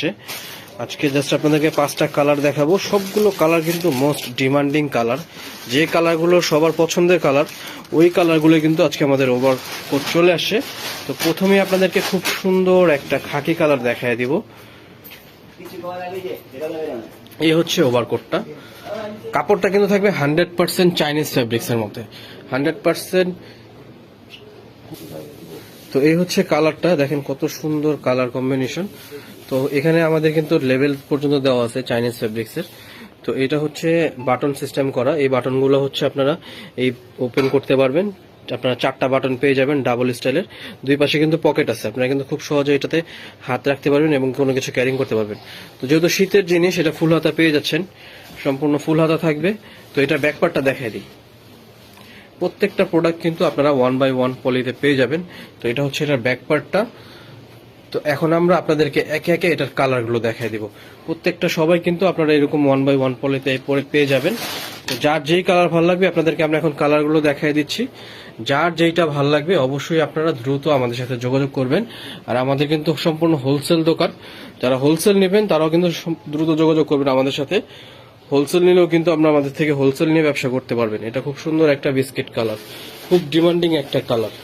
আসে। আজকে জাস্ট আপনাদেরকে 5টা কালার দেখাবো। সবগুলো কালার কিন্তু মোস্ট ডিমান্ডিং কালার, যে কালারগুলো সবার পছন্দের কালার, ওই কালারগুলো কিন্তু আজকে আমাদের ওভারকোট চলে আসে। তো প্রথমেই আপনাদেরকে খুব সুন্দর একটা খাকি কালার দেখায় দিব। এই হচ্ছে ওভারকোটটা। কাপড়টা কিন্তু থাকবে 100% চাইনিজ ফ্যাব্রিক্সের মধ্যে, 100%। তো এই হচ্ছে কালারটা, দেখেন কত সুন্দর কালার কম্বিনেশন। তো এখানে আমাদের কিন্তু লেভেল পর্যন্ত দেওয়া আছে চাইনিজ ফ্যাব্রিক্সের। তো এটা হচ্ছে বাটন সিস্টেম করা, এই বাটনগুলো হচ্ছে আপনারা এই ওপেন করতে পারবেন। আপনারা 4টা বাটন পেয়ে যাবেন ডাবল স্টাইলের। দুই পাশে কিন্তু পকেট আছে, আপনারা কিন্তু খুব সহজে এটাতে হাত রাখতে পারবেন এবং কোনো কিছু ক্যারিং করতে পারবেন। তো যেহেতু শীতের জিনিস, এটা ফুল হাতা পেয়ে যাচ্ছেন, সম্পূর্ণ ফুল হাতা থাকবে। তো এটা ব্যাকপার্টটা দেখাই দিই। প্রত্যেকটা প্রোডাক্ট কিন্তু আপনারা 1 বাই 1 পলিতে পেয়ে যাবেন। তো এটা হচ্ছে এটার ব্যাকপার্টটা। তো এখন আমরা আপনাদেরকে একে একে এটার কালারগুলো দেখাই দিব। প্রত্যেকটা সবাই কিন্তু আপনারা এরকম 1 বাই 1 পলিতে পেয়ে যাবেন। তো যার যেই কালার ভালো লাগবে আপনাদেরকে আমরা এখন কালারগুলো দেখাই দিচ্ছি। যার যেইটা ভালো লাগবে অবশ্যই আপনারা দ্রুত আমাদের সাথে যোগাযোগ করবেন। আর আমাদের কিন্তু সম্পূর্ণ হোলসেল দোকান, যারা হোলসেল নেবেন তারাও কিন্তু দ্রুত যোগাযোগ করবেন আমাদের সাথে। হোলসেল নিলেও কিন্তু আপনারা আমাদের থেকে হোলসেল নিয়ে ব্যবসা করতে পারবেন। এটা খুব সুন্দর একটা বিস্কিট কালার, খুব ডিমান্ডিং একটা কালার।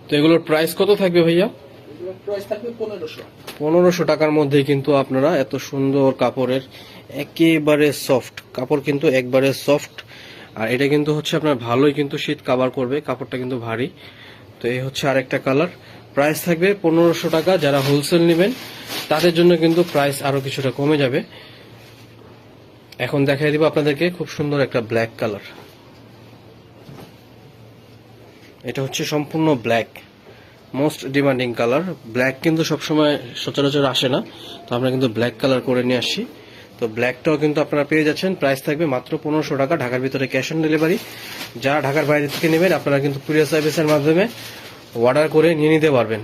তো এগুলোর প্রাইস কত থাকবে ভাইয়া? 1500 টাকার মধ্যে কিন্তু আপনারা এত সুন্দর কাপড়ের, একেবারে সফট কাপড়, কিন্তু একবারে সফট। আর এটা কিন্তু হচ্ছে আপনার ভালোই কিন্তু শীত কভার করবে, কাপড়টা কিন্তু ভারী। তো এই হচ্ছে আরেকটা কালার, প্রাইস থাকবে 1500 টাকা। যারা হোলসেল নেবেন তাদের জন্য কিন্তু প্রাইস আরো কিছুটা কমে যাবে। এখন দেখাই দিব আপনাদেরকে খুব সুন্দর একটা ব্ল্যাক কালার। এটা হচ্ছে সম্পূর্ণ black, most demanding colour. Black কিন্তু সবসময় সচরাচর আসে না, তো আমরা কিন্তু ব্ল্যাক কালার করে নিয়ে আসি। তো ব্ল্যাকটাও কিন্তু আপনারা পেয়ে যাচ্ছেন, প্রাইস থাকবে মাত্র 1500 টাকা। ঢাকার ভিতরে ক্যাশ অন ডেলিভারি। যারা ঢাকার বাইরে থেকে নেবেন আপনারা কিন্তু কুরিয়ার সার্ভিসের মাধ্যমে অর্ডার করে নিয়ে নিতে পারবেন।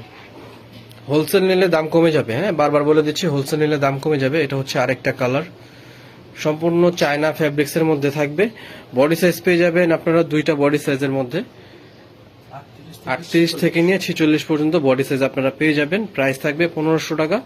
হোলসেল নিলে দাম কমে যাবে, হ্যাঁ বারবার বলে দিচ্ছি, হোলসেল নিলে দাম কমে যাবে। এটা হচ্ছে আরেকটা কালার, সম্পূর্ণ চায়না ফ্যাব্রিক্সের মধ্যে থাকবে। বডি সাইজ পেয়ে যাবেন আপনারা 2টা বডি সাইজের মধ্যে, 38 থেকে নিয়ে 46 পর্যন্ত বডি সাইজ আপনারা পেয়ে যাবেন। প্রাইস থাকবে 1500 টাকা।